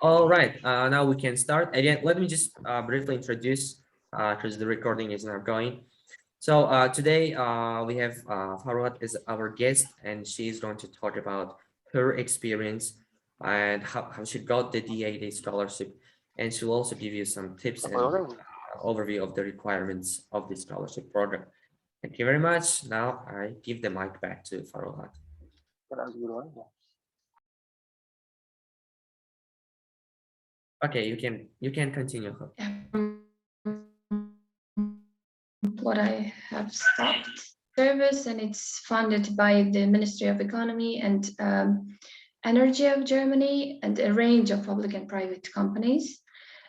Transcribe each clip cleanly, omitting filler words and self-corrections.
All right, now we can start. Again, let me just briefly introduce, because the recording is not going. So today we have Farogat as our guest, and she's going to talk about her experience and how she got the DAAD scholarship. And she'll also give you some tips and overview of the requirements of the scholarship program. Thank you very much. Now I give the mic back to Farogat. Okay, you can continue. What I have stopped service, and it's funded by the Ministry of Economy and Energy of Germany and a range of public and private companies.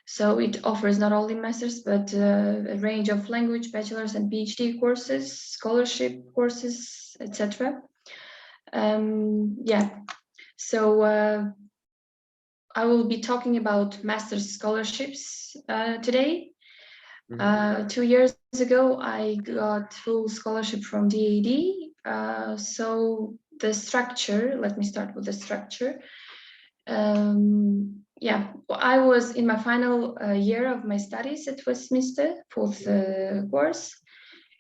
So it offers not only masters, but a range of language, bachelor's and PhD courses, scholarship courses, etc. Yeah, so I will be talking about master's scholarships today. 2 years ago, I got full scholarship from DAAD. So the structure, let me start with the structure. Yeah, I was in my final year of my studies at Westminster for the course,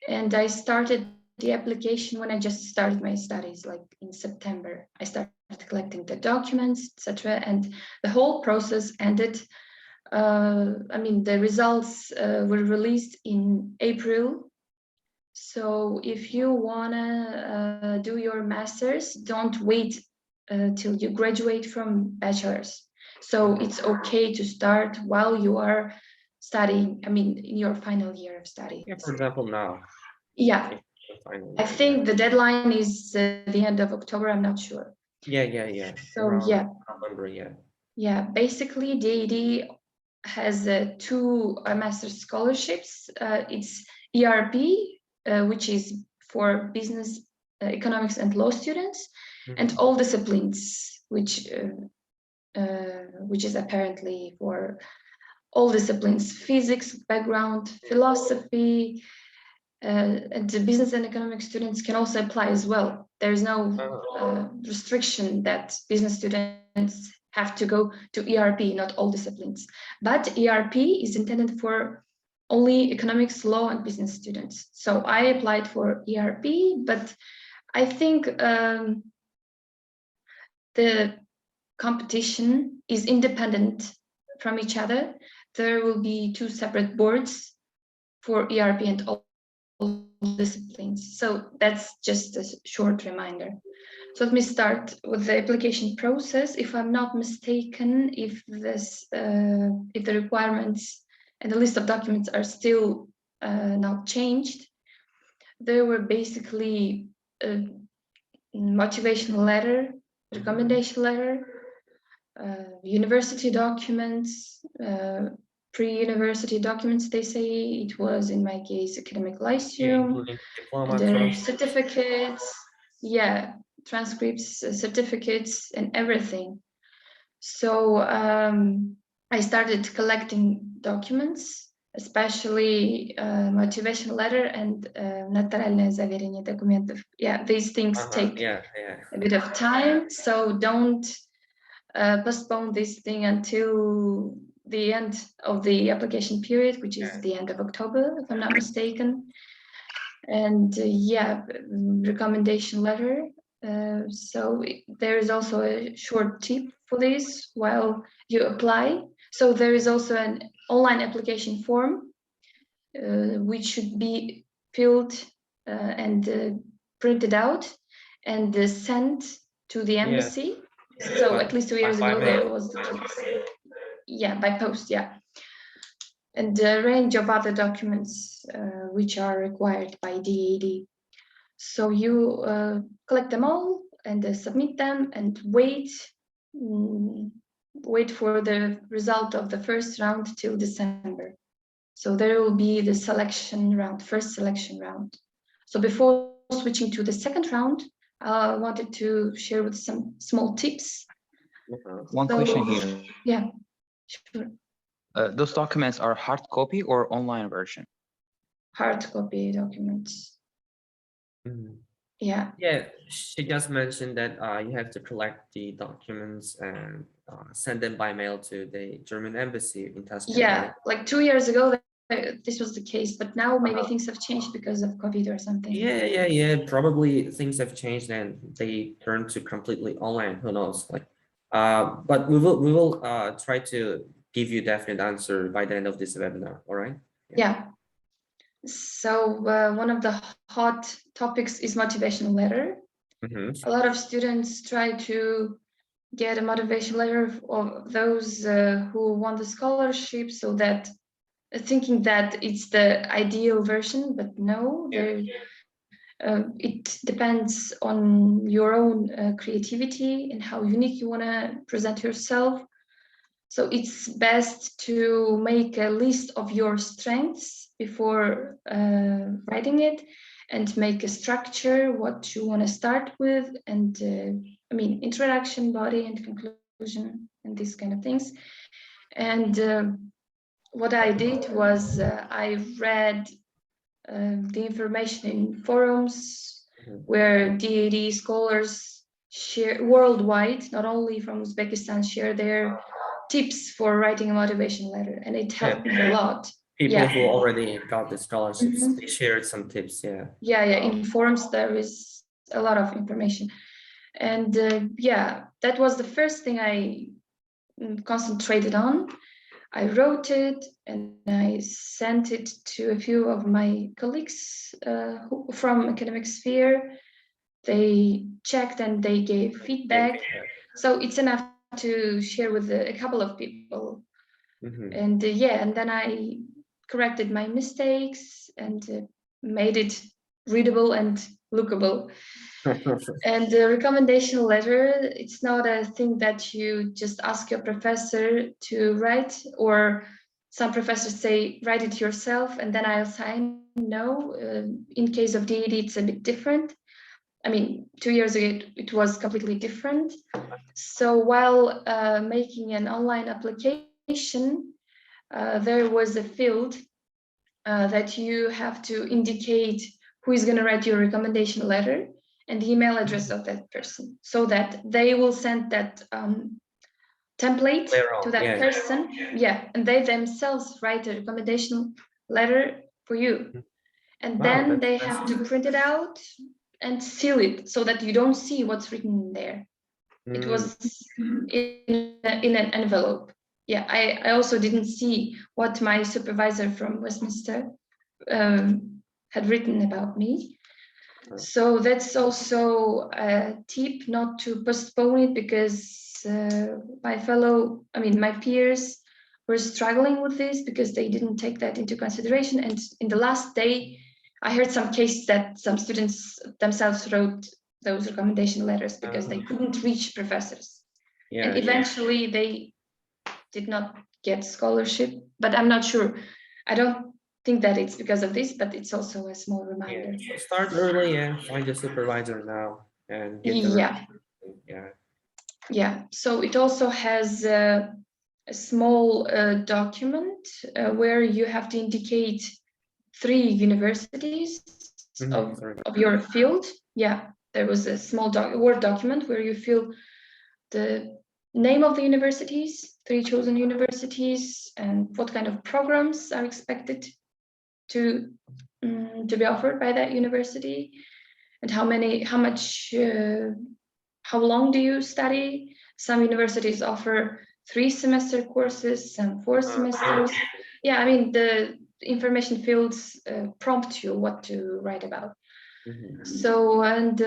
and I started the application when I just started my studies, like in September. I started collecting the documents, etc., and the whole process ended. I mean, the results were released in April. So if you wanna do your master's, don't wait till you graduate from bachelor's. So it's okay to start while you are studying, I mean, in your final year of study. Yeah, for example, now. Yeah, I think the deadline is the end of October, I'm not sure. Yeah. So around yeah. November, yeah. Yeah, basically DAAD has two master's scholarships. It's ERP, which is for business, economics and law students, and all disciplines, which is apparently for all disciplines: physics background, philosophy, and the business and economic students can also apply as well. There's no restriction that business students have to go to ERP, not all disciplines. But ERP is intended for only economics, law, and business students. So I applied for ERP, but I think the competition is independent from each other. There will be two separate boards for ERP and all disciplines. So that's just a short reminder. So let me start with the application process. If I'm not mistaken, if the requirements and the list of documents are still not changed, there were basically a motivational letter, recommendation letter, university documents, pre-university documents, they say. It was, in my case, academic lyceum, the certificates, yeah, transcripts, certificates, and everything. So I started collecting documents, especially motivation letter and нотариальное заверение документов. Yeah, these things take a bit of time, so don't postpone this thing until the end of the application period, which is the end of October, if I'm not mistaken. And yeah, recommendation letter. So there is also a short tip for this while you apply. So there is also an online application form which should be filled and printed out and sent to the embassy. So at least 2 years ago there was the case. Yeah, by post, yeah. And a range of other documents which are required by DAAD. So you collect them all and submit them and wait for the result of the first round till December. So there will be the selection round, first selection round. So before switching to the second round, I wanted to share with some small tips. One question here. Yeah, sure. Those documents are hard copy or online version? Hard copy documents. Yeah. Yeah, she just mentioned that you have to collect the documents and send them by mail to the German embassy in Tuscany. Yeah, Right? like 2 years ago, this was the case, but now maybe things have changed because of COVID or something. Yeah. Probably things have changed and they turned to completely online. Who knows? Like, but we will try to give you definite answer by the end of this webinar. All right? Yeah. So one of the hot topics is motivational letter. A lot of students try to get a motivation letter of those who want the scholarship, so that thinking that it's the ideal version, but no, it depends on your own creativity and how unique you want to present yourself. So it's best to make a list of your strengths before writing it, and make a structure, what you want to start with, and I mean, introduction, body, and conclusion, and these kind of things. And what I did was I read the information in forums where DAAD scholars share worldwide, not only from Uzbekistan, share their tips for writing a motivation letter, and it helped me a lot. People who already got the scholarships, they shared some tips. Yeah. In forums there is a lot of information, and that was the first thing I concentrated on. I wrote it and I sent it to a few of my colleagues from academic sphere. They checked and they gave feedback. So it's enough to share with a couple of people. And and then I corrected my mistakes and made it readable and lookable. And the recommendation letter, it's not a thing that you just ask your professor to write, or some professors say, write it yourself and then I'll sign. No, in case of DAAD, it's a bit different. I mean, 2 years ago, it was completely different. So while making an online application, there was a field that you have to indicate who is going to write your recommendation letter and the email address of that person, so that they will send that template to that person. And they themselves write a recommendation letter for you. And then they have to print it out and seal it so that you don't see what's written in there. It was in an envelope. I also didn't see what my supervisor from Westminster had written about me. So that's also a tip, not to postpone it, because my peers were struggling with this because they didn't take that into consideration. And in the last day, I heard some cases that some students themselves wrote those recommendation letters because they couldn't reach professors. And eventually they did not get scholarship, but I'm not sure. I don't think that it's because of this, but it's also a small reminder. So start early and find a supervisor now and get the So it also has a small document where you have to indicate 3 universities of your field. There was a small Word document where you fill the name of the universities, 3 chosen universities, and what kind of programs are expected to be offered by that university, and how long do you study. Some universities offer 3-semester courses, some 4 semesters. The information fields prompt you what to write about. So, and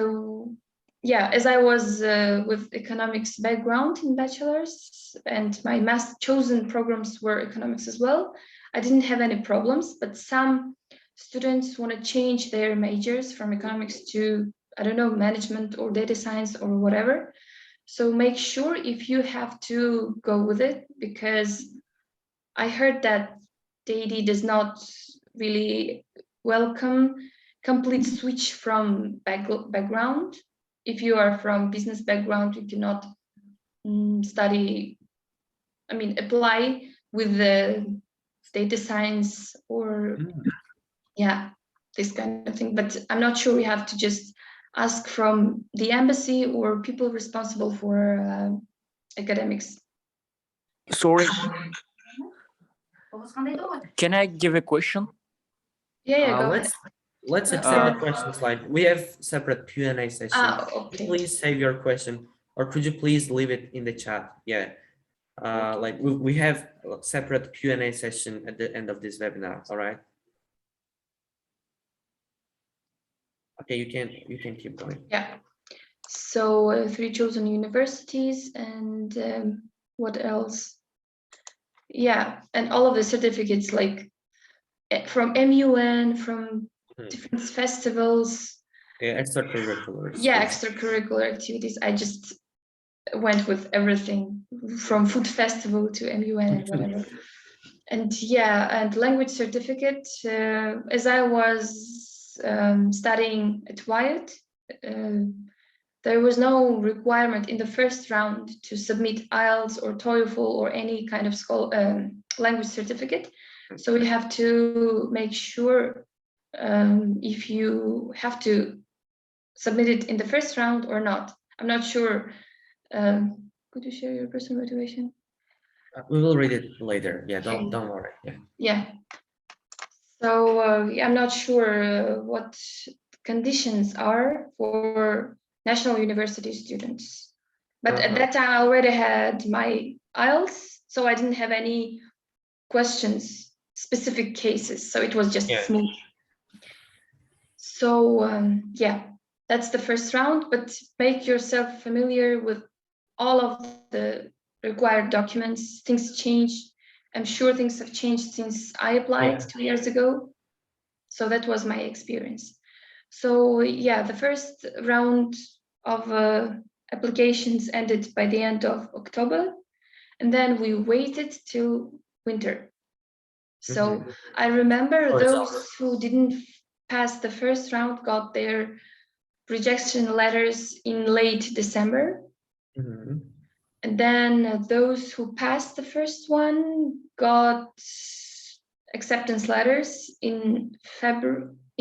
as I was with economics background in bachelor's, and my chosen programs were economics as well, I didn't have any problems. But some students want to change their majors from economics to, I don't know, management or data science or whatever. So make sure if you have to go with it, because I heard that DAAD does not really welcome complete switch from background. If you are from business background, you cannot apply with the data science or this kind of thing. But I'm not sure. We have to just ask from the embassy or people responsible for academics Sorry, can I give a question? Yeah, go ahead. Let's accept the question slide. We have separate Q&A session. Okay. Please save your question, or could you please leave it in the chat? Yeah. Like we have a separate Q&A session at the end of this webinar. All right. Okay, you can keep going. Yeah. So 3 chosen universities and what else? Yeah, and all of the certificates like from MUN, from different festivals. Yeah, extracurriculars. Yeah, extracurricular activities. I just went with everything from food festival to MUN and whatever. And yeah, and language certificate. As I was studying at WIUT, there was no requirement in the first round to submit IELTS or TOEFL or any kind of language certificate. So we have to make sure if you have to submit it in the first round or not. I'm not sure. Could you share your personal motivation? We will read it later. Yeah, don't worry. Yeah. Yeah. So I'm not sure what conditions are for national university students. But at that time, I already had my IELTS, so I didn't have any questions, specific cases. So it was just smooth. So yeah, that's the first round, but make yourself familiar with all of the required documents. Things changed. I'm sure things have changed since I applied 2 years ago. So that was my experience. So yeah, the first round of applications ended by the end of October, and then we waited till winter. So I remember those who didn't pass the first round got their rejection letters in late December. And then those who passed the first one got acceptance letters in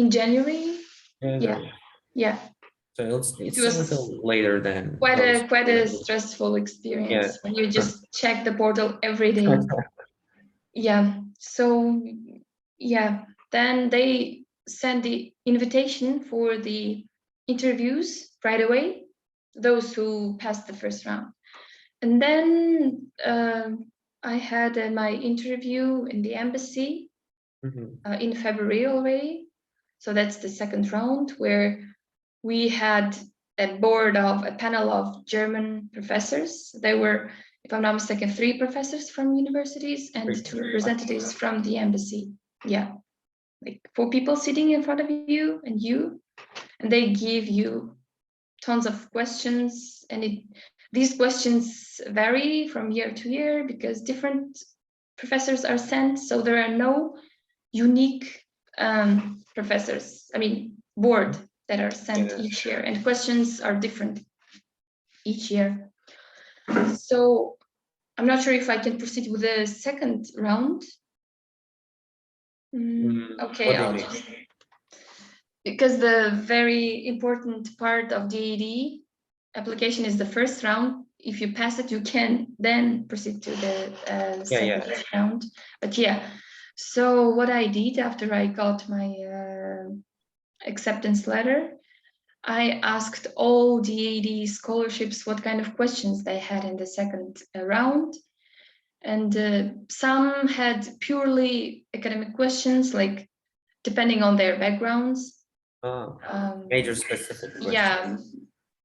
January. Yeah. So it's a little later than quite a stressful experience when you just check the portal every day. Yeah. So yeah, then they send the invitation for the interviews right away, those who passed the first round. And then I had my interview in the embassy in February already. So that's the second round, where we had a panel of German professors. They were, if I'm not mistaken, 3 professors from universities and 2 representatives from the embassy. Yeah, like 4 people sitting in front of you, and they give you tons of questions, and these questions vary from year to year because different professors are sent. So there are no unique board that are sent each year, and questions are different each year. So I'm not sure if I can proceed with the second round. Okay, because the very important part of DAAD application is the first round. If you pass it, you can then proceed to the second round. But yeah, so what I did after I got my acceptance letter, I asked all DAAD scholarships what kind of questions they had in the second round. And some had purely academic questions, like depending on their backgrounds. Major specific questions. Yeah,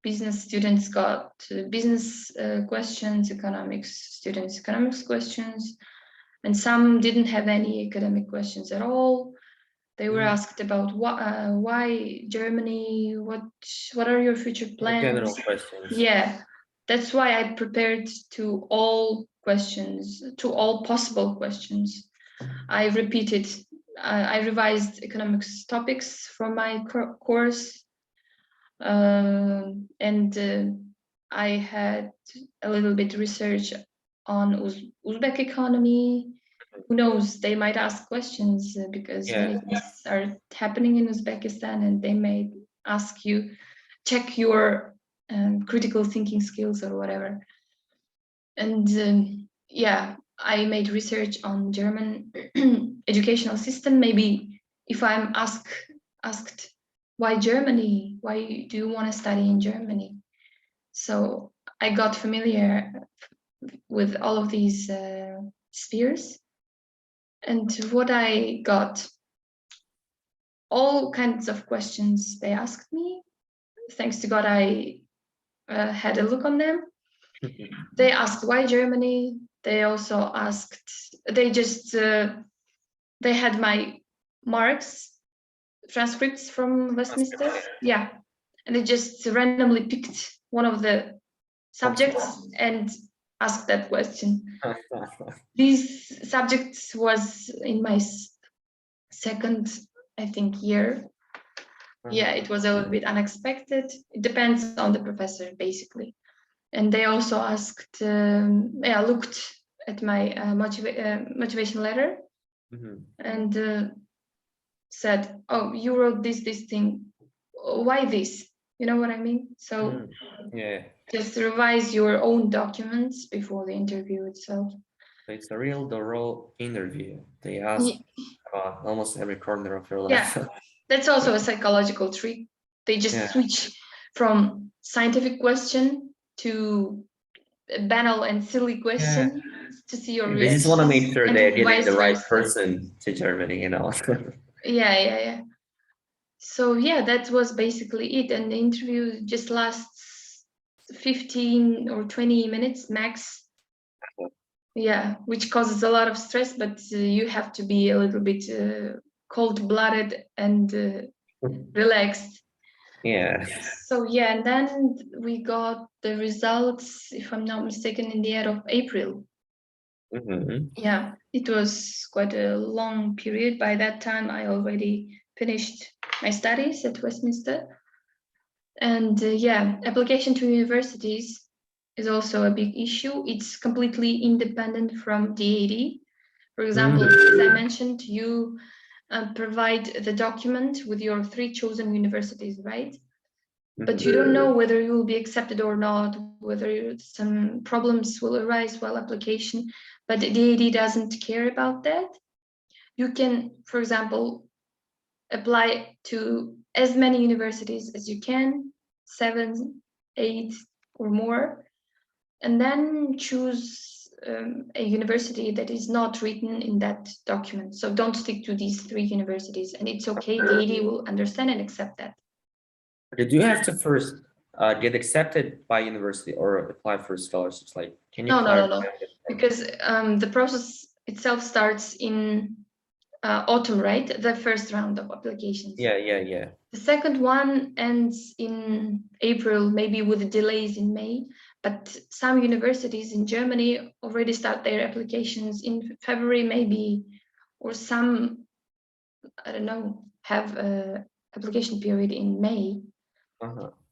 business students got business questions, economics students economics questions, and some didn't have any academic questions at all. They were asked about why Germany, what are your future plans? General questions. Yeah, that's why I prepared to all possible questions. I repeated, I revised economics topics from my course, and I had a little bit research on Uzbek economy. Who knows, they might ask questions because many things are happening in Uzbekistan, and they may ask you, check your critical thinking skills or whatever. And yeah, I made research on German educational system. Maybe if I'm asked why Germany, why do you want to study in Germany? So I got familiar with all of these spheres, and what I got, all kinds of questions they asked me. Thanks to God, I had a look on them. They asked why Germany. They also asked, they just, they had my marks, transcripts from Westminster. Yeah. And they just randomly picked one of the subjects and asked that question. These subjects was in my second, I think, year. Yeah, it was a little bit unexpected. It depends on the professor, basically. And they also asked, looked at my motivation letter and said, oh, you wrote this thing. Why this? You know what I mean? So yeah, just revise your own documents before the interview itself. it's a real thorough interview. They ask about almost every corner of your life. Yeah, that's also a psychological trick. They just switch from scientific question to a banal and silly question to see your They just want to make sure they're getting the right versa. person to Germany, you know. Yeah. So yeah, that was basically it. And the interview just lasts 15 or 20 minutes max. Yeah, which causes a lot of stress, but you have to be a little bit cold-blooded and relaxed. Yeah. So yeah, and then we got the results, if I'm not mistaken, in the end of April. Yeah, it was quite a long period. By that time, I already finished my studies at Westminster. And yeah, application to universities is also a big issue. It's completely independent from DAAD. For example, as I mentioned, you provide the document with your 3 chosen universities, right? But you don't know whether you will be accepted or not, whether some problems will arise while application, but the DAAD doesn't care about that. You can, for example, apply to as many universities as you can, 7, 8 or more, and then choose a university that is not written in that document. So don't stick to these 3 universities, and it's okay, DAAD will understand and accept that. Did you have to first get accepted by university or apply for scholarships? Like, can you clarify? No, because the process itself starts in autumn, right? The first round of applications. Yeah. The second one ends in April, maybe with delays in May, but some universities in Germany already start their applications in February, maybe, or some, I don't know, have a application period in May.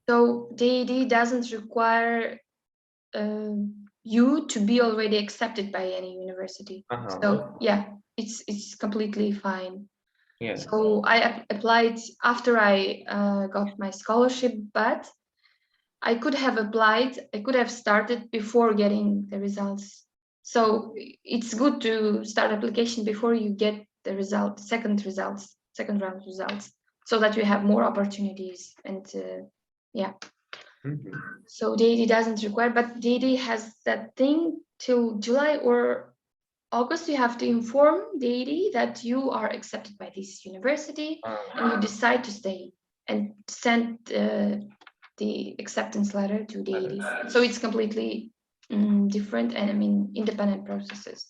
So DAAD doesn't require you to be already accepted by any university. So yeah, it's completely fine. Yeah. So I applied after I got my scholarship, but I could have applied, I could have started before getting the results. So it's good to start application before you get the result, second round results, so that you have more opportunities. And yeah. So DAAD doesn't require, but DAAD has that thing till July or August. You have to inform DAAD that you are accepted by this university and you decide to stay and send the acceptance letter to DAAD. So it's completely different and I mean independent processes.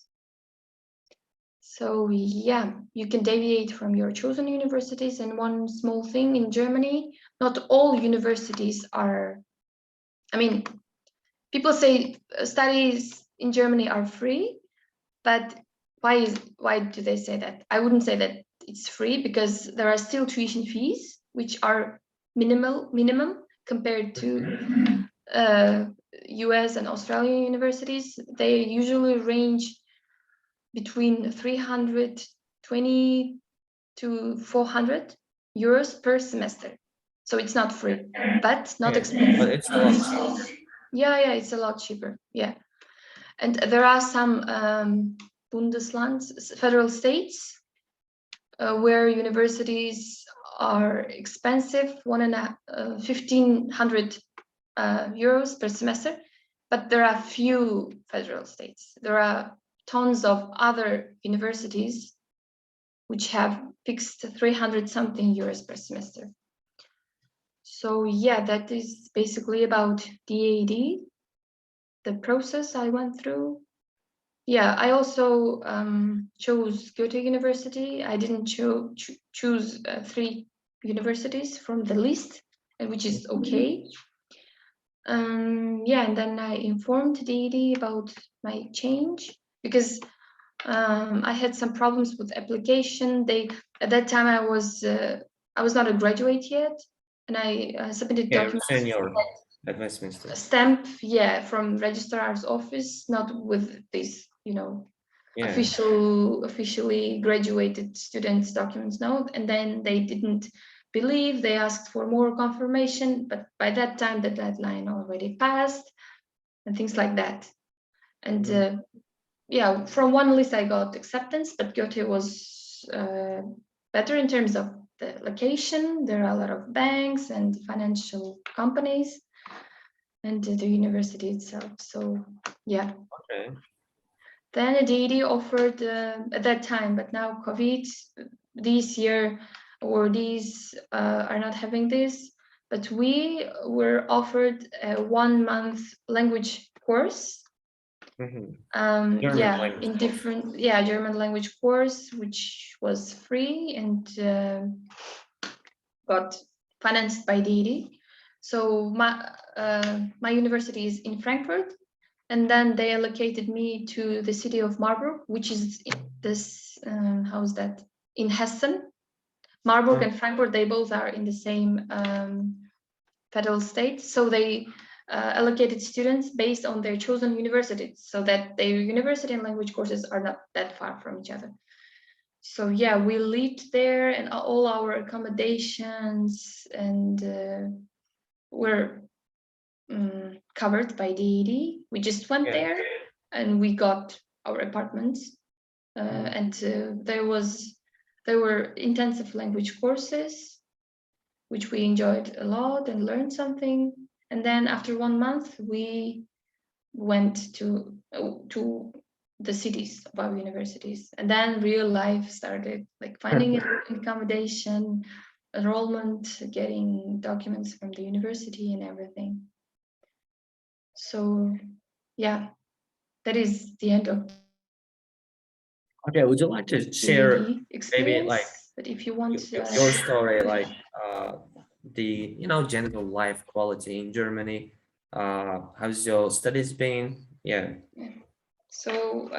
So yeah, you can deviate from your chosen universities. And one small thing in Germany, not all universities are, I mean, people say studies in Germany are free, but why do they say that? I wouldn't say that it's free, because there are still tuition fees, which are minimum compared to US and Australian universities. They usually range between 320 to 400 euros per semester. So it's not free, but not expensive. But it's a lot cheaper. Yeah, it's a lot cheaper. Yeah. And there are some Bundeslands, federal states, where universities are expensive, 1,500 euros per semester, but there are few federal states. There are tons of other universities which have fixed 300 something euros per semester. So yeah, that is basically about DAAD, the process I went through. Yeah, I also chose Goethe University. I didn't choose 3 universities from the list, which is okay. Yeah, and then I informed DAAD about my change because I had some problems with application. At that time I was not a graduate yet, and I submitted documents. Senior advanced semester. A stamp, yeah, from registrar's office, not with this, officially graduated students' documents. No, and then they didn't believe. They asked for more confirmation, but by that time the deadline already passed, and things like that. And yeah, from one list I got acceptance, but Goethe was better in terms of the location. There are a lot of banks and financial companies, and the university itself. So yeah. Okay. Then DAAD offered at that time, but now COVID, this year or these are not having this. But we were offered a 1-month language course. German language course, which was free and got financed by DAAD. So my university is in Frankfurt, and then they allocated me to the city of Marburg, which is this in Hessen. Marburg and Frankfurt, they both are in the same federal state. So they allocated students based on their chosen universities, so that their university and language courses are not that far from each other. So yeah, we lived there, and all our accommodations and were covered by DAAD. We just went there and we got our apartments, and there were intensive language courses, which we enjoyed a lot and learned something. And then after 1 month, we went to the cities of our universities, and then real life started, like finding accommodation, enrollment, getting documents from the university and everything. So yeah, that is the end of. Okay, would you like to share maybe like but if you want your story, like the general life quality in Germany? How's your studies been? Yeah. So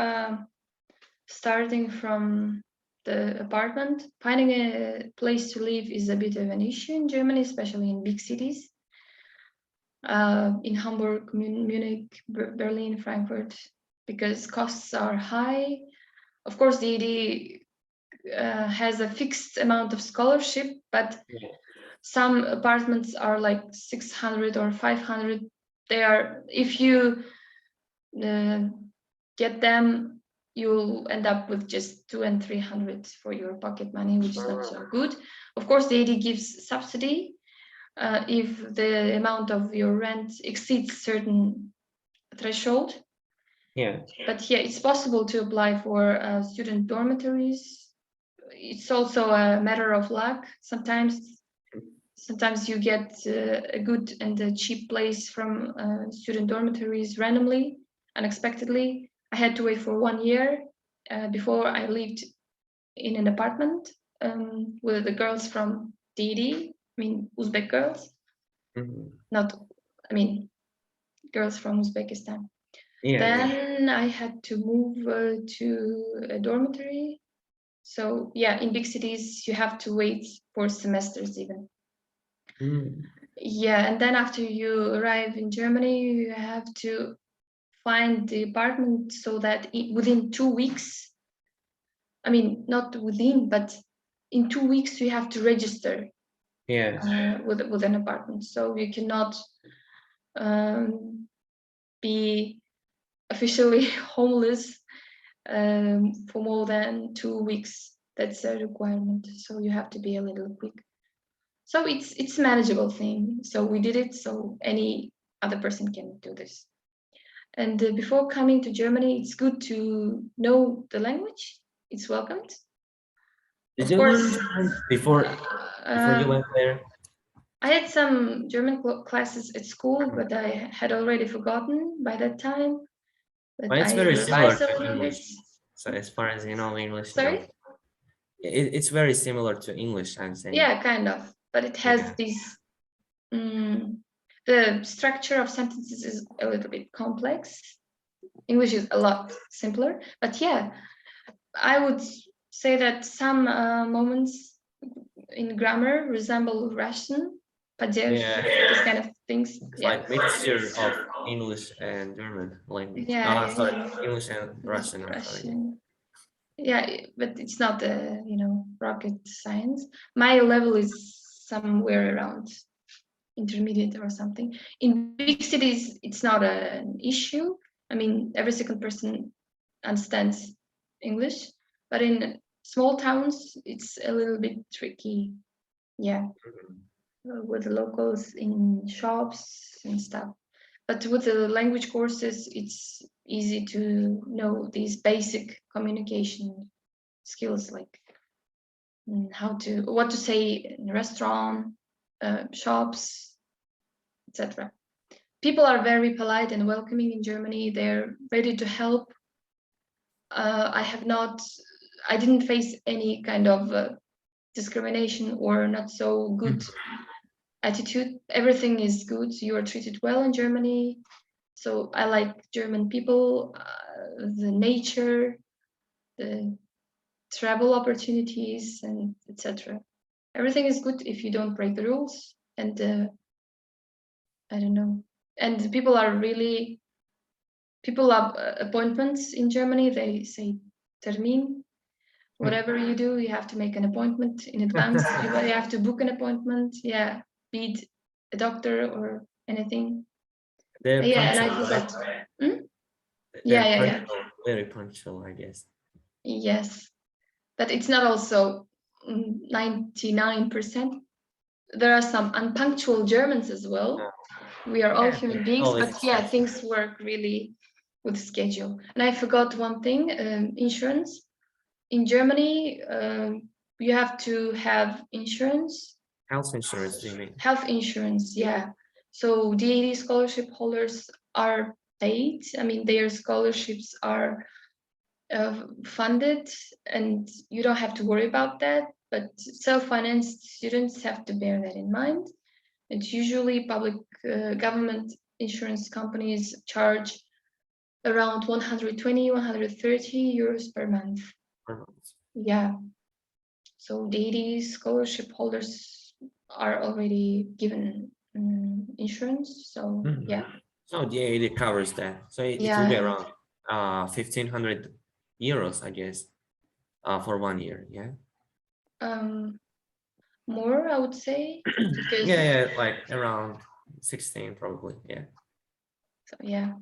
starting from the apartment, finding a place to live is a bit of an issue in Germany, especially in big cities. In Hamburg, Munich, Berlin, Frankfurt, because costs are high. Of course, DAAD has a fixed amount of scholarship, but some apartments are like 600 or 500. They are, if you get them, you'll end up with just 200 and 300 for your pocket money, which is not so good. Of course, DAAD gives subsidy if the amount of your rent exceeds certain threshold. Yeah. But yeah, it's possible to apply for student dormitories. It's also a matter of luck. Sometimes you get a good and a cheap place from student dormitories randomly, unexpectedly. I had to wait for 1 year before I lived in an apartment with the girls from DAAD, Uzbek girls. Girls from Uzbekistan. Then I had to move to a dormitory. So yeah, in big cities, you have to wait for semesters even. Yeah, and then after you arrive in Germany, you have to find the apartment so that within 2 weeks, not within, but in 2 weeks, you have to register with an apartment. So you cannot be officially homeless for more than 2 weeks. That's a requirement. So you have to be a little quick. So it's a manageable thing. So we did it. So any other person can do this. And before coming to Germany, it's good to know the language. It's welcomed. Did Of you course, learn German before you went there? I had some German classes at school, but I had already forgotten by that time. But Well, it's I very similar revised a to little English. bit. So as far as you know English, Sorry? it's very similar to English, I'm saying. Yeah, kind of. But it has this, the structure of sentences is a little bit complex. English is a lot simpler. But yeah, I would say that some moments in grammar resemble Russian, Padev, this kind of things. It's like mixture of English and German language. Yeah, Sorry, English and Russian. Russian. Yeah, but it's not a rocket science. My level is somewhere around intermediate or something. In big cities, it's not an issue. I mean, every second person understands English, but in small towns, it's a little bit tricky. Yeah, with the locals in shops and stuff. But with the language courses, it's easy to know these basic communication skills, like what to say in a restaurant, shops, etc. People are very polite and welcoming in Germany. They're ready to help. I didn't face any kind of discrimination or not so good attitude. Everything is good. You are treated well in Germany. So I like German people, the nature, the travel opportunities, and etc. Everything is good if you don't break the rules. And I don't know. And people love appointments in Germany. They say termin. Whatever you do, you have to make an appointment in advance. You have to book an appointment. Yeah, be it a doctor or anything. Yeah, and I forgot. Yeah. Very punctual, I guess. Yes, but it's not also 99%. There are some unpunctual Germans as well. We are all human beings, but yeah, things work really with schedule. And I forgot one thing, insurance. In Germany, you have to have insurance. Health insurance, do you mean? Health insurance, yeah. So DAAD scholarship holders are paid. I mean, their scholarships are funded, and you don't have to worry about that. But self-financed students have to bear that in mind. And usually public government insurance companies charge around 120, 130 euros per month. Yeah. So DAAD scholarship holders are already given insurance. So yeah. So DAAD covers that. So it will be around 1,500 euros, I guess, for 1 year. Yeah. More, I would say. Because yeah, like around 16 probably. Yeah. So yeah,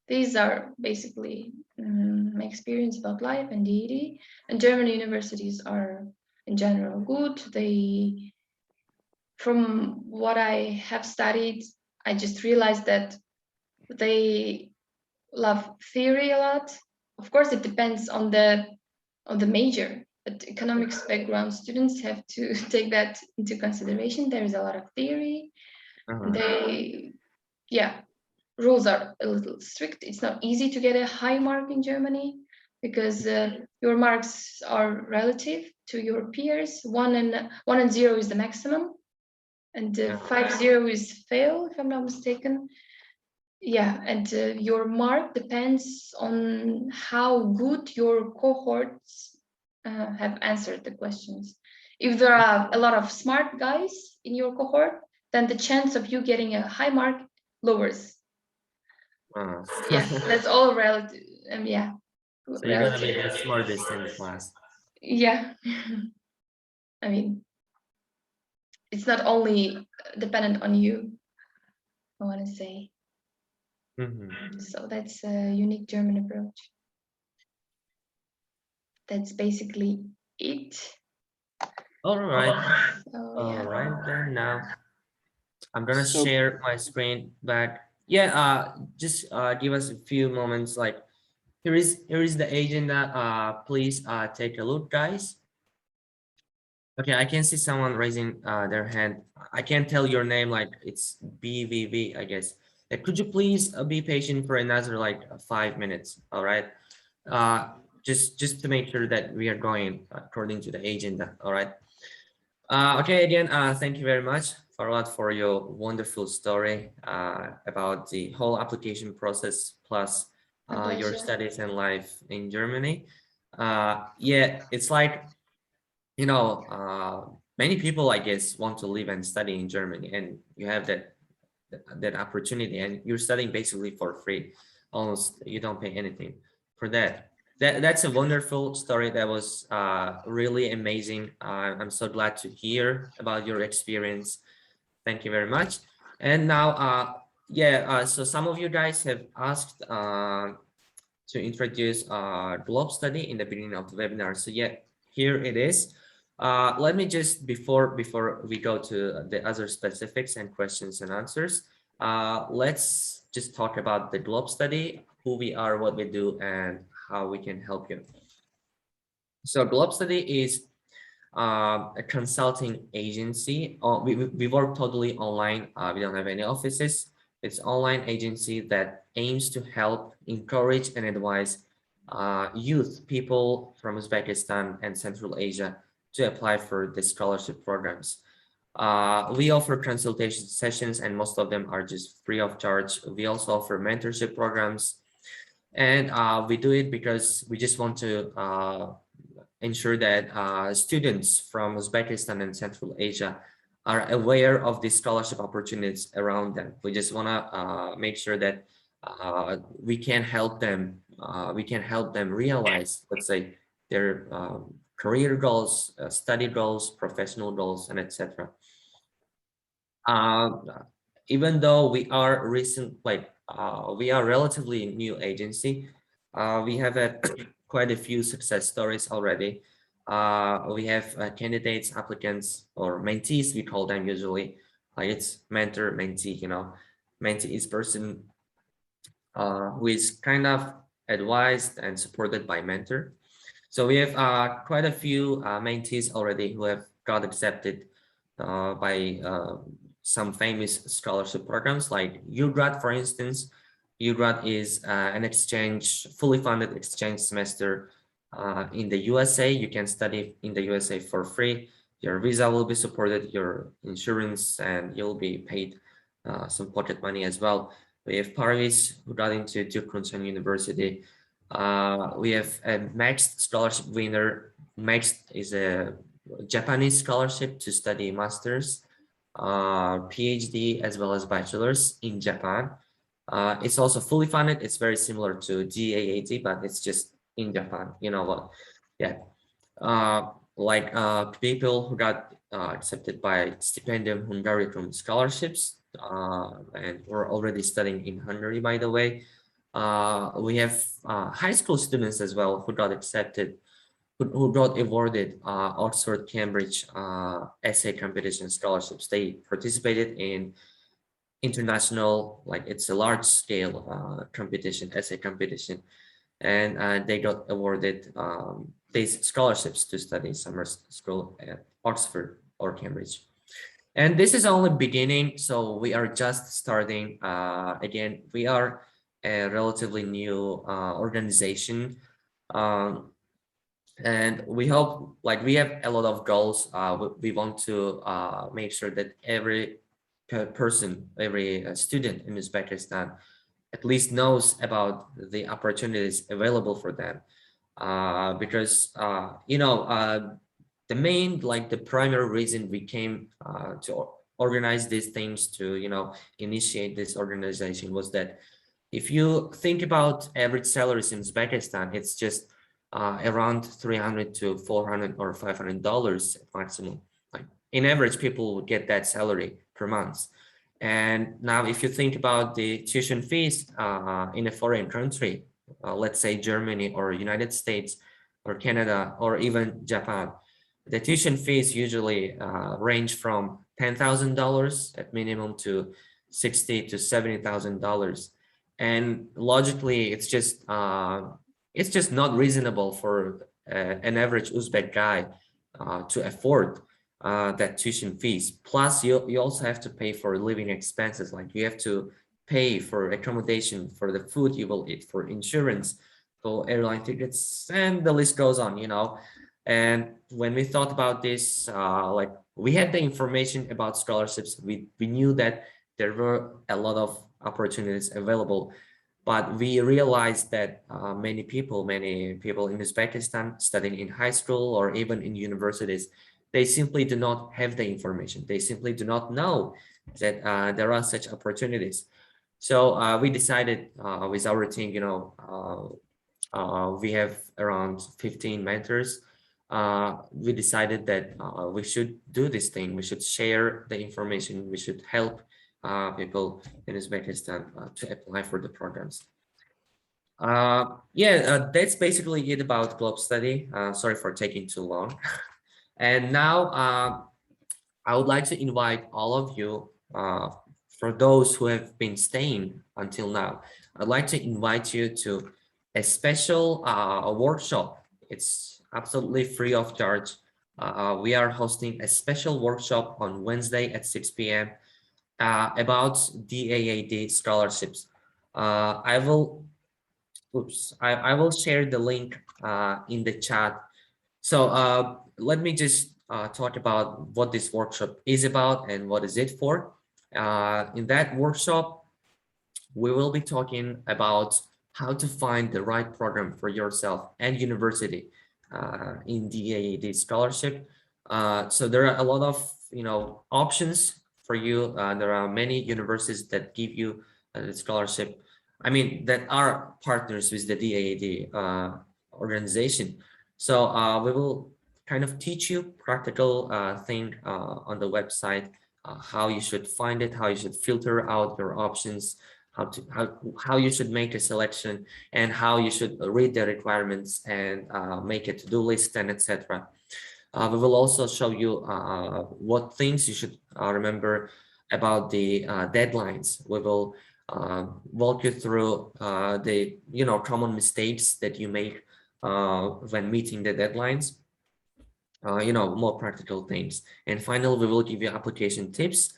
these are basically my experience about life and DAAD. And German universities are in general good. From what I have studied, I just realized that they love theory a lot. Of course, it depends on the major, but economics background students have to take that into consideration. There is a lot of theory. Rules are a little strict. It's not easy to get a high mark in Germany because your marks are relative to your peers. 1 and 0 is the maximum, and 5-0 is fail, if I'm not mistaken. Yeah, and your mark depends on how good your cohorts have answered the questions. If there are a lot of smart guys in your cohort, then the chance of you getting a high mark lowers. Yes, that's all relative. Yeah. So you're gonna be the smartest in the class. Yeah. I mean, it's not only dependent on you, I want to say. So that's a unique German approach. That's basically it. All right. So, All yeah. right, then now I'm gonna So share my screen back. Yeah, just give us a few moments. Like here is the agenda. Please take a look, guys. Okay, I can see someone raising their hand. I can't tell your name, like it's BVV, I guess. Could you please be patient for another like 5 minutes? All right. Uh, just to make sure that we are going according to the agenda. All right. Okay, again, thank you very much, Farhad, for your wonderful story about the whole application process plus My your pleasure. studies and life in Germany. Yeah, it's like, you know, many people, I guess, want to live and study in Germany, and you have that opportunity, and you're studying basically for free. Almost, you don't pay anything for that. That's a wonderful story. That was really amazing. I'm so glad to hear about your experience. Thank you very much. And now, yeah, so some of you guys have asked to introduce Globstudy in the beginning of the webinar. So yeah, here it is. Let me just, before we go to the other specifics and questions and answers, let's just talk about the Globstudy, who we are, what we do, and how we can help you. So Globstudy is a consulting agency. We work totally online. We don't have any offices. It's online agency that aims to help, encourage, and advise youth, people from Uzbekistan and Central Asia to apply for the scholarship programs. We offer consultation sessions, and most of them are just free of charge. We also offer mentorship programs, and we do it because we just want to ensure that students from Uzbekistan and Central Asia are aware of the scholarship opportunities around them. We just want to make sure that we can help them. We can help them realize, let's say, their career goals, study goals, professional goals, and etc. Even though we are we are relatively new agency, we have had quite a few success stories already. We have candidates, applicants, or mentees, we call them usually. Like it's mentor, mentee, you know. Mentee is person who is kind of advised and supported by mentor. So we have quite a few mentees already who have got accepted by some famous scholarship programs like UGRAD, for instance. UGRAD is an exchange, fully funded exchange semester in the USA. You can study in the USA for free. Your visa will be supported, your insurance, and you'll be paid some pocket money as well. We have Parvis, who got into Duke University. We have a Max scholarship winner. Max is a Japanese scholarship to study masters, PhD, as well as bachelors in Japan. It's also fully funded. It's very similar to DAAD, but it's just in Japan. You know what? Yeah. People who got accepted by Stipendium Hungaricum scholarships and we're already studying in Hungary, by the way. We have high school students as well who got accepted, who got awarded Oxford, Cambridge essay competition scholarships. They participated in international, like it's a large scale competition, essay competition, and they got awarded these scholarships to study summer school at Oxford or Cambridge. And this is only beginning, so we are just starting. Again, we are a relatively new organization, and we hope, like, we have a lot of goals. We want to make sure that every person, every student in Uzbekistan at least knows about the opportunities available for them, because the main, like the primary reason we came to organize these things, to initiate this organization, was that if you think about average salaries in Uzbekistan, it's just around 300 to 400 or $500 maximum. Like in average, people would get that salary per month. And now if you think about the tuition fees in a foreign country, let's say Germany or United States or Canada or even Japan, the tuition fees usually range from $10,000 at minimum to $60,000 to $70,000. And logically, it's just not reasonable for an average Uzbek guy to afford that tuition fees. Plus, you also have to pay for living expenses, like you have to pay for accommodation, for the food you will eat, for insurance, for airline tickets, and the list goes on, you know. And when we thought about this, like we had the information about scholarships, we knew that there were a lot of opportunities available, but we realized that many people in Uzbekistan studying in high school or even in universities, they simply do not have the information. They simply do not know that there are such opportunities. So we decided with our team, you know, we have around 15 mentors. We decided that we should do this thing. We should share the information. We should help people in Uzbekistan to apply for the programs. That's basically it about Globstudy. Sorry for taking too long. And now I would like to invite all of you, for those who have been staying until now, I'd like to invite you to a special workshop. It's absolutely free of charge. We are hosting a special workshop on Wednesday at 6 p.m. About DAAD scholarships. I will share the link in the chat. So let me just talk about what this workshop is about and what is it for. In that workshop, we will be talking about how to find the right program for yourself and university in DAAD scholarship. So there are a lot of options for you. There are many universities that give you the scholarship. I mean, that are partners with the DAAD organization. So we will kind of teach you practical thing on the website, how you should find it, how you should filter out your options, how you should make a selection, and how you should read the requirements and make a to-do list and etc. We will also show you what things you should remember about the deadlines. We will walk you through the common mistakes that you make when meeting the deadlines, more practical things. And finally, we will give you application tips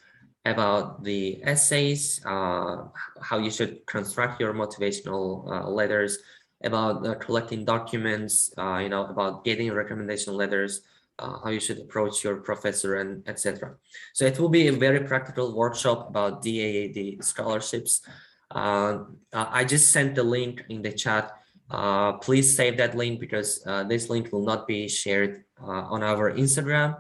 about the essays, how you should construct your motivational letters, about collecting documents, about getting recommendation letters, how you should approach your professor, and etc. So it will be a very practical workshop about DAAD scholarships. I just sent the link in the chat. Please save that link, because this link will not be shared on our Instagram,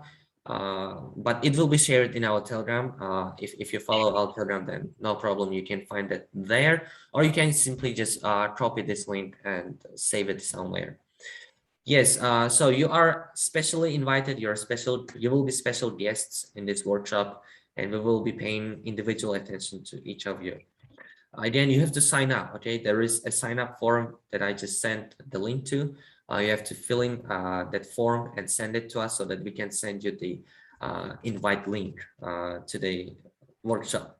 but it will be shared in our Telegram. If you follow our Telegram, then no problem, you can find it there, or you can simply just copy this link and save it somewhere. Yes, so you are specially invited. You will be special guests in this workshop, and we will be paying individual attention to each of you. Again, you have to sign up. Okay, there is a sign up form that I just sent the link to. You have to fill in that form and send it to us so that we can send you the invite link to the workshop.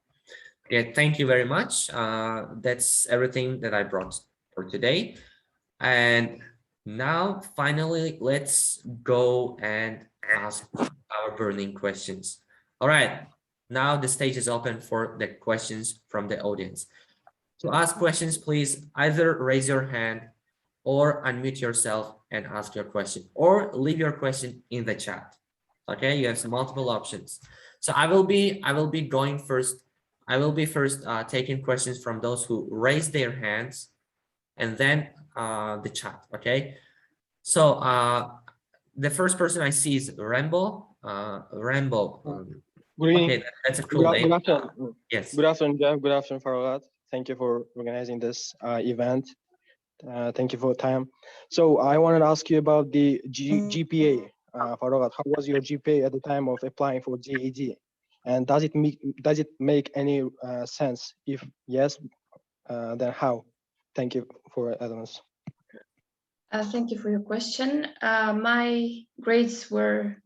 Okay, thank you very much. That's everything that I brought for today. And now, finally, let's go and ask our burning questions. All right, now the stage is open for the questions from the audience. To ask questions, please either raise your hand or unmute yourself and ask your question, or leave your question in the chat. Okay, you have some multiple options. So I will be going first. I will be first taking questions from those who raise their hands, and then the chat. Okay, so the first person I see is Rambo. Okay, that's a cool name. Good afternoon. Yes. Good afternoon, Jeff. Good afternoon, Farogat. Thank you for organizing this event. Thank you for time. So I wanted to ask you about the GPA, Farogat. How was your GPA at the time of applying for DAAD? And does it make any sense? If yes, then how? Thank you for advance. Thank you for your question. My grades were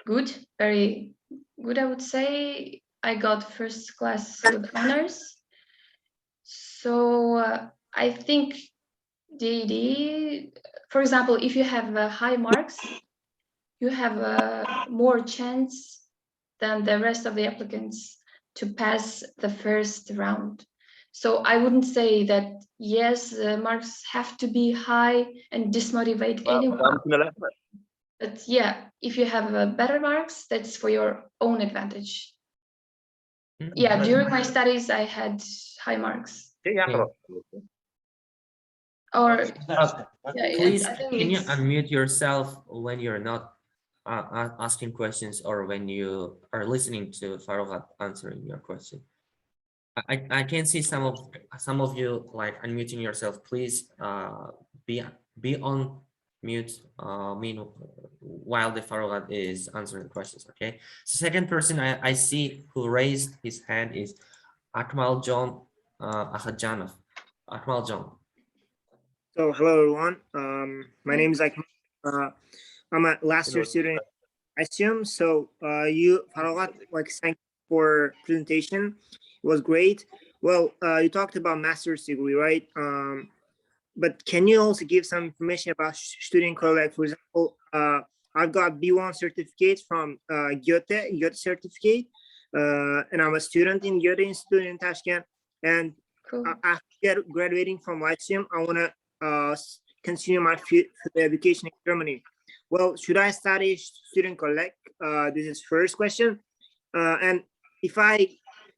good, very good, I would say. I got first class with honors. So I think DAAD, for example, if you have high marks, you have more chance than the rest of the applicants to pass the first round. So I wouldn't say that, yes, the marks have to be high and dismotivate anyone. But yeah, if you have better marks, that's for your own advantage. Yeah, during my studies, I had high marks. Or yeah, please, I think can you it's unmute yourself when you're not asking questions or when you are listening to Farogat answering your question? I can see some of you like unmuting yourself. Please be on mute while the Farogat is answering questions. Okay. Second person I see who raised his hand is Akmal John Ahadjanov. Akmal John. So hello everyone. My name is Akmal. I'm a last year student. I assume so. You Farogat, like, thank you for presentation. It was great. Well, you talked about master's degree, right? But can you also give some information about student collect? For example, I've got B1 certificate from Goethe certificate, and I'm a student in Goethe Institute in Tashkent. And cool. After graduating from Lyceum, I want to continue my education in Germany. Well, should I study student collect? This is first question. And if I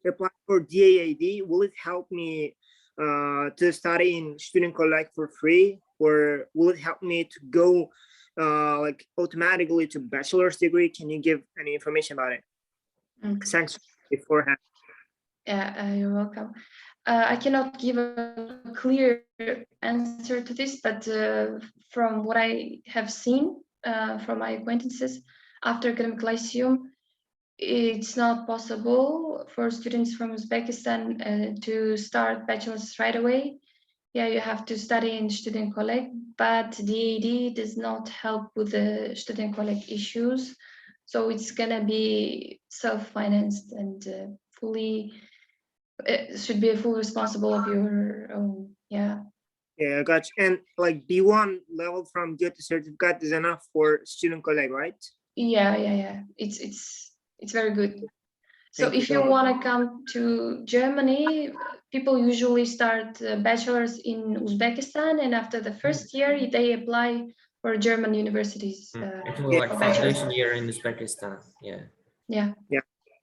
apply for DAAD, will it help me to study in student collect for free, or will it help me to go like automatically to bachelor's degree? Can you give any information about it? Thanks beforehand. Yeah, you're welcome. I cannot give a clear answer to this, but from what I have seen from my acquaintances after academic lyceum, it's not possible for students from Uzbekistan to start bachelor's right away. Yeah, you have to study in student collect, but DAAD does not help with the student collect issues. So it's gonna be self-financed and fully, it should be a full responsible of your own. Yeah. Yeah, I got you. And like B1 level from Goethe certificate is enough for student collect, right? Yeah. It's very good. So if you want to come to Germany, people usually start bachelors in Uzbekistan, and after the first year, they apply for German universities. It will like foundation year in Uzbekistan. Yeah.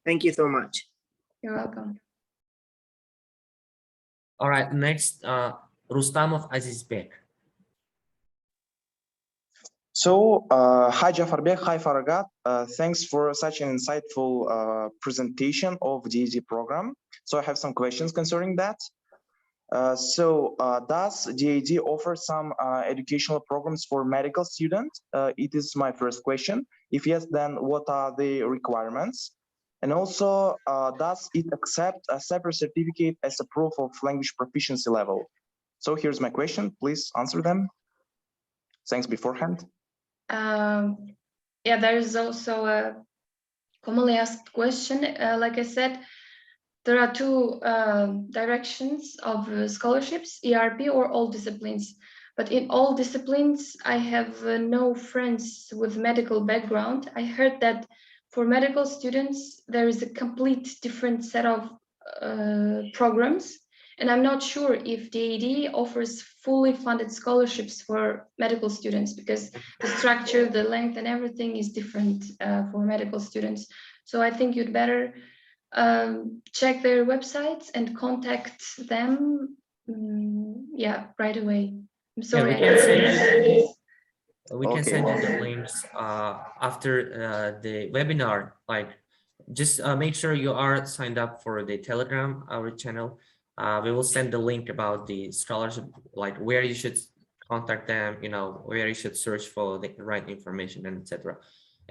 Thank you so much. You're welcome. All right, next, Rustamov Azizbek. So, hi Jafarbek, hi Farogat. Thanks for such an insightful presentation of DAAD program. So I have some questions concerning that. Does DAAD offer some educational programs for medical students? It is my first question. If yes, then what are the requirements? And also, does it accept a separate certificate as a proof of language proficiency level? So here's my question, please answer them. Thanks beforehand. Yeah, there is also a commonly asked question. Like I said, there are two directions of scholarships, ERP or all disciplines. But in all disciplines, I have no friends with medical background. I heard that for medical students, there is a complete different set of programs. And I'm not sure if DAAD offers fully funded scholarships for medical students, because the structure, the length, and everything is different for medical students. So I think you'd better check their websites and contact them. Yeah, right away. I'm sorry. We can send you the links after the webinar. Like, just make sure you are signed up for the Telegram, our channel. We will send the link about the scholarship, like where you should contact them, you know, where you should search for the right information, and etc.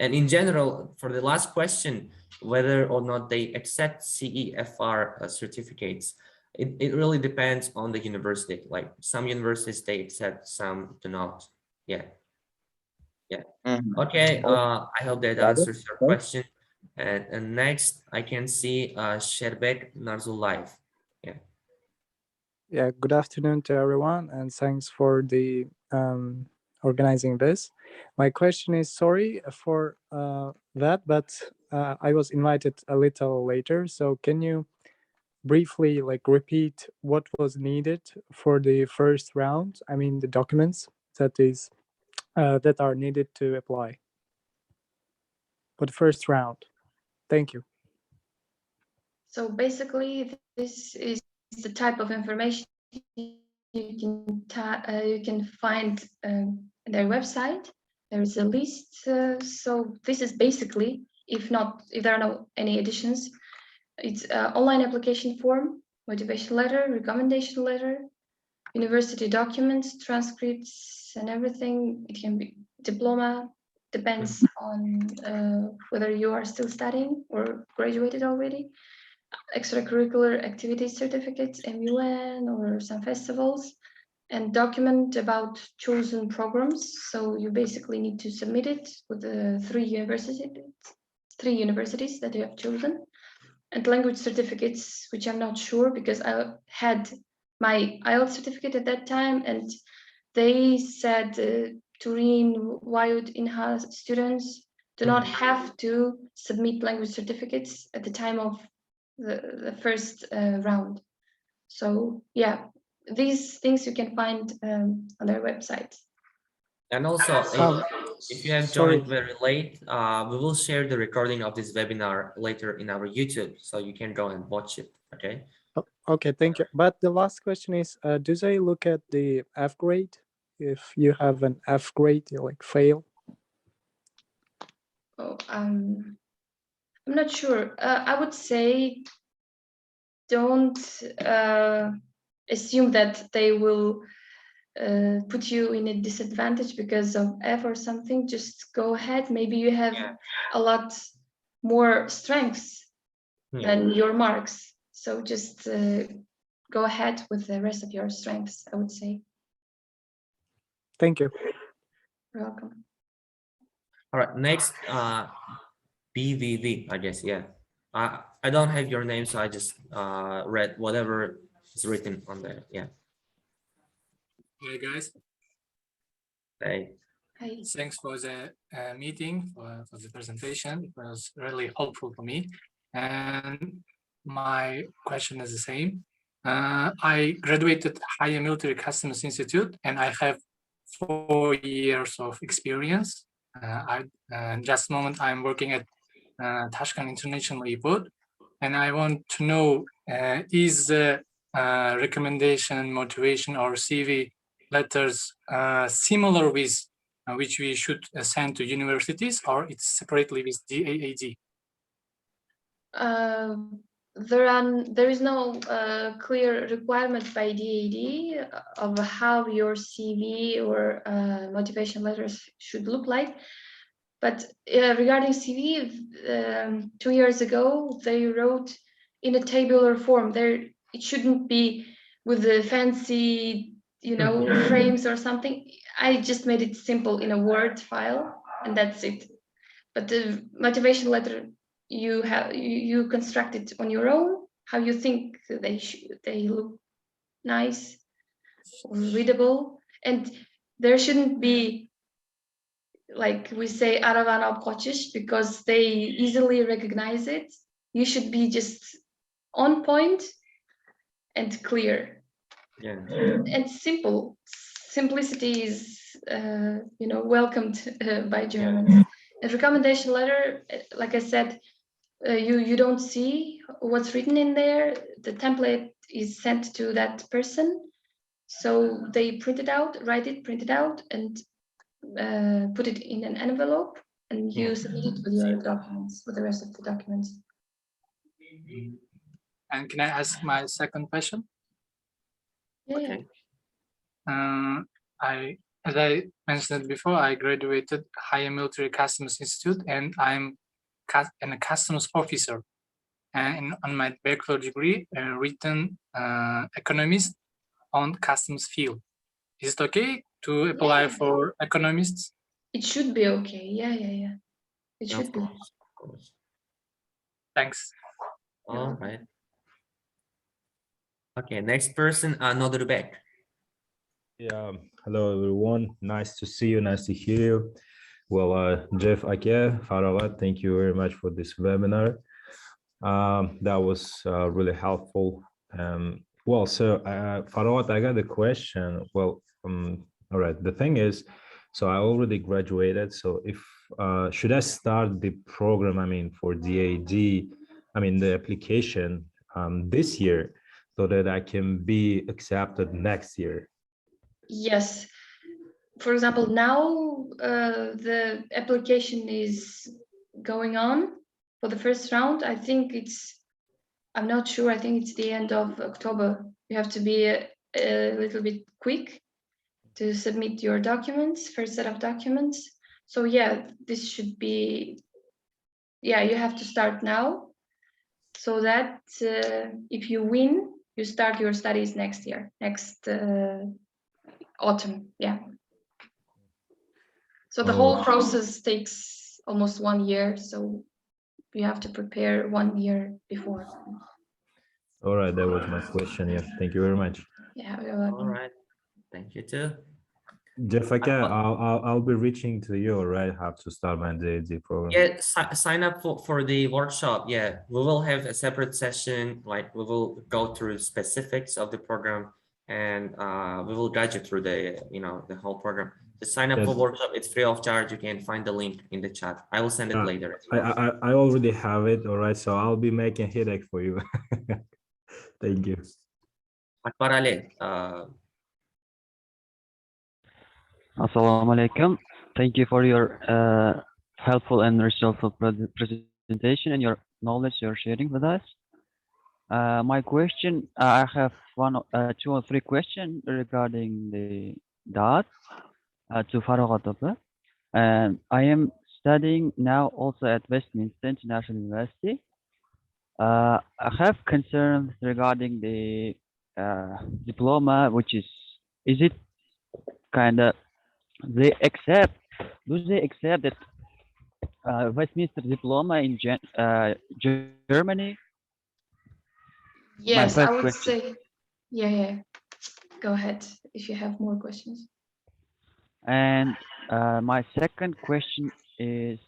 And in general, for the last question, whether or not they accept CEFR certificates, it really depends on the university. Like some universities, they accept, some do not. Yeah. Okay, I hope that answers your question. And next, I can see Sherbek Narzulayev. Yeah, good afternoon to everyone, and thanks for the organizing this. My question is, sorry for that, but I was invited a little later. So can you briefly repeat what was needed for the first round? I mean, the documents that are needed to apply for the first round. Thank you. So basically, this is the type of information you can find in their website. There is a list. So this is basically, if there are no any additions, it's an online application form, motivation letter, recommendation letter, university documents, transcripts, and everything. It can be diploma, depends on whether you are still studying or graduated already. Extracurricular activities certificates, MUN, or some festivals, and document about chosen programs. So you basically need to submit it with the three universities that you have chosen, and language certificates, which I'm not sure because I had my IELTS certificate at that time, and they said Turin WIUT in-house students do not have to submit language certificates at the time of the first round. So yeah, these things you can find on their website. And also, if you have joined very late, we will share the recording of this webinar later in our YouTube, so you can go and watch it, okay? Okay, thank you. But the last question is, do they look at the F grade? If you have an F grade, you fail? Oh, I'm not sure. I would say don't assume that they will put you in a disadvantage because of F or something. Just go ahead. Maybe you have a lot more strengths than your marks. So just go ahead with the rest of your strengths, I would say. Thank you. You're welcome. All right, next, BVV, I guess, yeah. I don't have your name, so I just read whatever is written on there, yeah. Hey guys. Hi. Thanks for the meeting, for the presentation. It was really helpful for me. And my question is the same. I graduated Higher Military Customs Institute, and I have 4 years of experience. Just a moment, I'm working at Tashkent International Airport, and I want to know, is the recommendation, motivation, or CV letters similar with which we should send to universities, or it's separately with DAAD? There is no clear requirement by DAAD of how your CV or motivation letters should look like. But regarding CV, 2 years ago, they wrote in a tabular form. It shouldn't be with the fancy, frames or something. I just made it simple in a Word file, and that's it. But the motivation letter, you construct it on your own, how you think they look nice or readable, and there shouldn't be, like we say, aravan obkochish, because they easily recognize it. You should be just on point and clear. Yeah. And simple. Simplicity is welcomed by Germans. A recommendation letter, like I said, you don't see what's written in there. The template is sent to that person, so they print it out, write it, print it out, and put it in an envelope, and you submit it with your documents, with the rest of the documents. And can I ask my second question? Yeah. I as I mentioned before, I graduated Higher Military Customs Institute, and I'm a customs officer. And on my bachelor degree, written economist on customs field. Is it okay to apply for economists? It should be okay. Yeah. It should be. Of course. Thanks. All right. Okay, next person, Nodur Bek. Yeah, hello everyone. Nice to see you. Nice to hear you. Well, Jeff Ake, Farogat, thank you very much for this webinar. That was really helpful. Well, so Farogat, I got a question. Well, all right. The thing is, so I already graduated. So if should I start the program? I mean, for DAAD, I mean the application this year, so that I can be accepted next year. Yes. For example, now the application is going on for the first round. I think I'm not sure. I think it's the end of October. You have to be a little bit quick to submit your documents, first set of documents. So yeah, this should be, yeah, you have to start now so that if you win, you start your studies next year, next autumn. Yeah. So the whole process takes almost 1 year. So you have to prepare 1 year before. All right, that was my question. Yeah, thank you very much. Yeah, you're welcome. All right, thank you too. Jeff, I'll be reaching to you, right? Have to start my DAAD program. Yeah, sign up for the workshop. Yeah, we will have a separate session. Like we will go through specifics of the program, and we will guide you through the the whole program. To sign up for workshop, it's free of charge. You can find the link in the chat. I will send it later. As well. I already have it. All right, so I'll be making headache for you. Thank you. Akbar Ali, Assalamu alaikum. Thank you for your helpful and resultful presentation and your knowledge you're sharing with us. My question, I have 2 or 3 questions regarding the DAAD to Farogat. And I am studying now also at Westminster International University. I have concerns regarding the diploma, which is it kind of do they accept that Westminster diploma in Germany? Yes, I would say, yeah. Go ahead if you have more questions. And my second question is,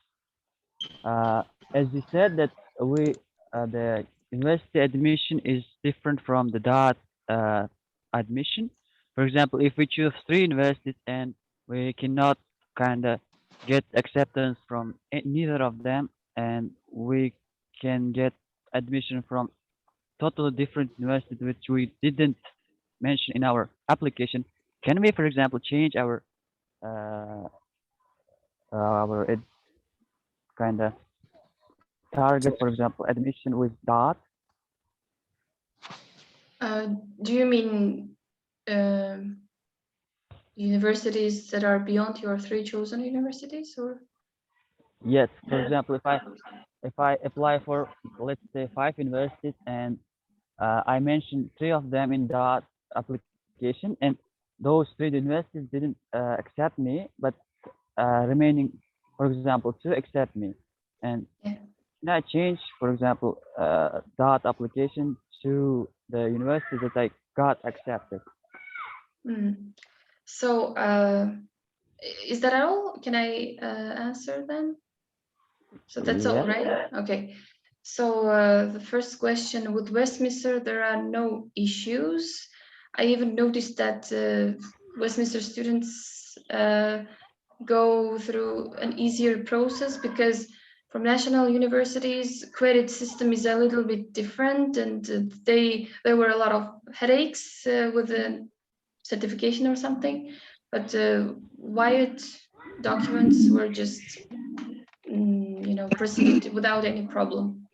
as you said that the university admission is different from the DAAD admission. For example, if we choose 3 universities and we cannot kind of get acceptance from neither of them, and we can get admission from totally different universities which we didn't mention in our application. Can we, for example, change our kind of target, for example, admission with DAAD? Do you mean universities that are beyond your 3 chosen universities, or? Yes, for example, if I apply for, let's say, 5 universities and I mentioned 3 of them in that application, and those 3 universities didn't accept me, but remaining, for example, 2 accept me, and can I change, for example, that application to the university that I got accepted? So is that all? Can I answer then? So that's all, right? Okay. So the first question, with Westminster, there are no issues. I even noticed that Westminster students go through an easier process, because from national universities, credit system is a little bit different, and there were a lot of headaches with the certification or something, but WIUT documents were just proceeded without any problem.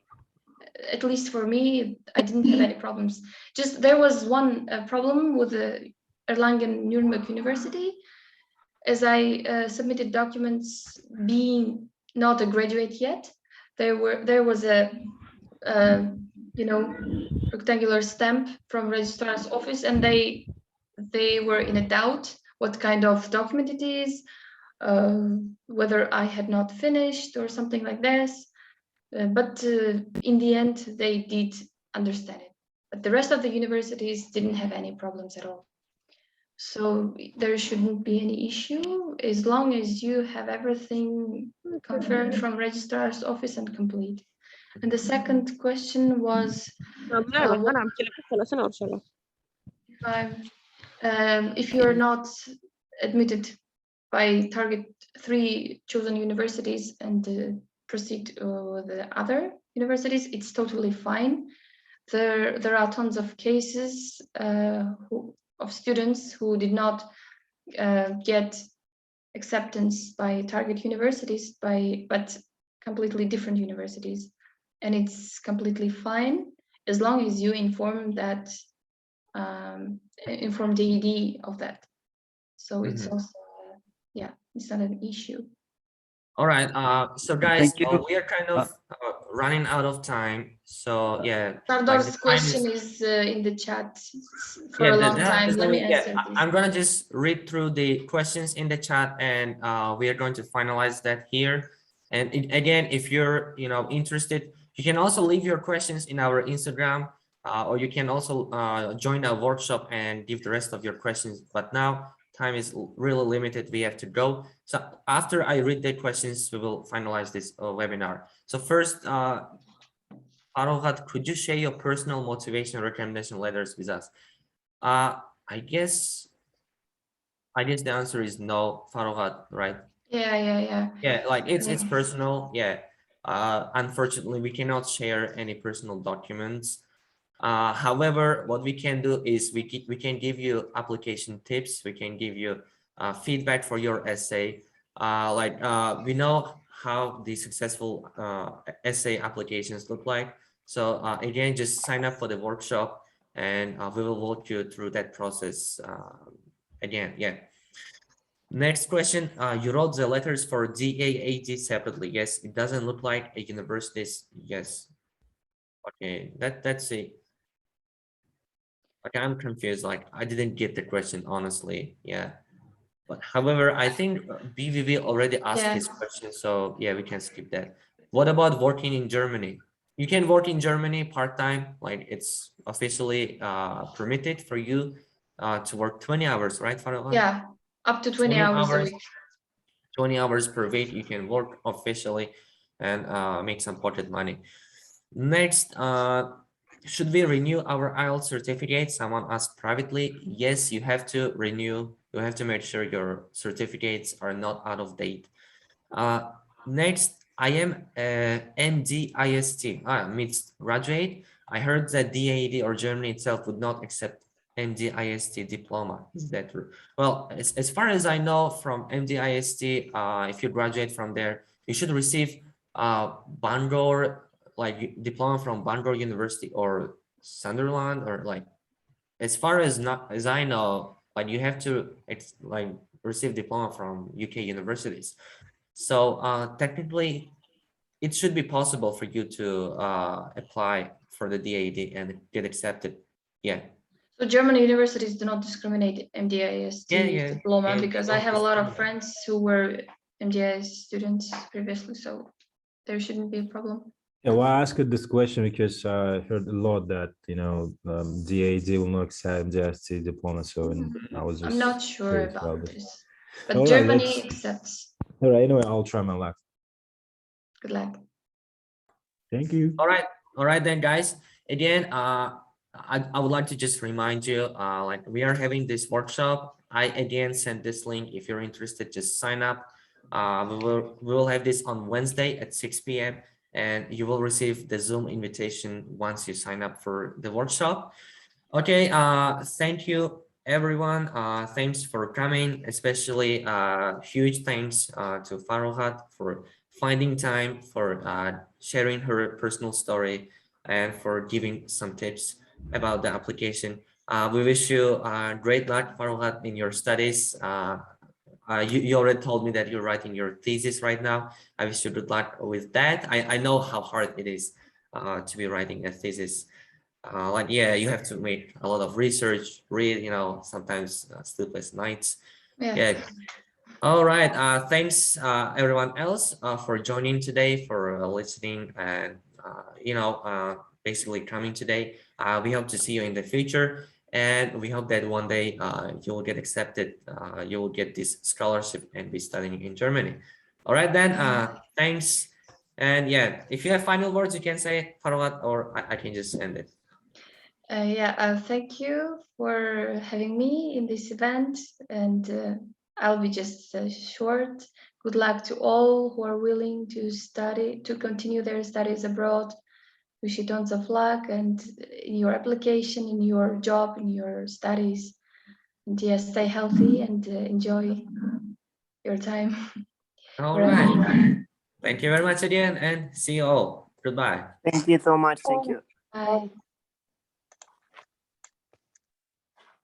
At least for me, I didn't have any problems. Just there was one problem with the Erlangen-Nuremberg University. as I submitted documents being not a graduate yet, there was a rectangular stamp from registrar's office, and they were in a doubt what kind of document it is, whether I had not finished or something like this. But in the end, they did understand it. But the rest of the universities didn't have any problems at all. So there shouldn't be any issue as long as you have everything confirmed from registrar's office and complete. And the second question was, if you're not admitted by target 3 chosen universities and proceed with the other universities, it's totally fine. There are tons of cases of students who did not get acceptance by target universities, but completely different universities, and it's completely fine as long as you inform that inform DAAD of that. So it's also it's not an issue. All right. So guys, Thank you. we are kind of running out of time. So yeah. Sardar's question is in the chat for a long time. Let me answer this. I'm gonna just read through the questions in the chat, and we are going to finalize that here. And again, if you're interested, you can also leave your questions in our Instagram, or you can also join our workshop and give the rest of your questions. But now time is really limited. We have to go. So after I read the questions, we will finalize this webinar. So first, Farogat, could you share your personal motivation recommendation letters with us? I guess the answer is no, Farogat, right? Yeah. Yeah, like it's personal. Yeah. Unfortunately, we cannot share any personal documents. However, what we can do is we can give you application tips. We can give you feedback for your essay. We know how the successful essay applications look like. So again, just sign up for the workshop, and we will walk you through that process again. Yeah. Next question. You wrote the letters for DAAD separately. Yes, it doesn't look like a university's. Yes. Okay, that's it. Okay, I'm confused. Like, I didn't get the question, honestly. Yeah. But however, I think BVV already asked his question. So yeah, we can skip that. What about working in Germany? You can work in Germany part-time. Like, it's officially permitted for you to work 20 hours, right, Farah? Yeah, up to 20 hours a week. 20 hours per week, you can work officially and make some pocket money. Next, should we renew our IELTS certificate? Someone asked privately. Yes, you have to renew. You have to make sure your certificates are not out of date. Next, I am MDIST, mixed graduate. I heard that DAAD or Germany itself would not accept MDIST diploma. Is that true? Well, as far as I know from MDIST, if you graduate from there, you should receive Bangor, like diploma from Bangor University or Sunderland, or like, as far as I know, like you have to receive diploma from UK universities. So technically, it should be possible for you to apply for the DAAD and get accepted. Yeah. So German universities do not discriminate MDIST diploma, because I have a lot of friends who were MDIS students previously, so there shouldn't be a problem. Yeah, well, I asked this question because I heard a lot that DAAD will not accept MDIST diploma, so I was just. I'm not sure about this, but all Germany right, accepts. All right, anyway, I'll try my luck. Good luck. Thank you. All right then, guys. Again, I would like to just remind you, like, we are having this workshop. I again sent this link. If you're interested, just sign up. We will have this on Wednesday at 6 p.m. and you will receive the Zoom invitation once you sign up for the workshop. Okay. Thank you, everyone. Thanks for coming. Especially huge thanks to Farogat for finding time, for sharing her personal story, and for giving some tips about the application. We wish you great luck, Farogat, in your studies. you already told me that you're writing your thesis right now. I wish you good luck with that. I know how hard it is to be writing a thesis. Like, yeah, you have to make a lot of research, read, you know, sometimes sleepless nights. Yeah. All right. Thanks, everyone else, for joining today, for listening, and you know, basically coming today. We hope to see you in the future, and we hope that one day you will get accepted. You will get this scholarship and be studying in Germany. All right, then. Thanks. And yeah, if you have final words, you can say, Farogat, or I can just end it. Thank you for having me in this event, and I'll be just short. Good luck to all who are willing to study, to continue their studies abroad. Wish you tons of luck and in your application, in your job, in your studies. And yes, stay healthy and enjoy your time. All right. Thank you very much again, and see you all. Goodbye. Thank you so much. Thank you. Bye.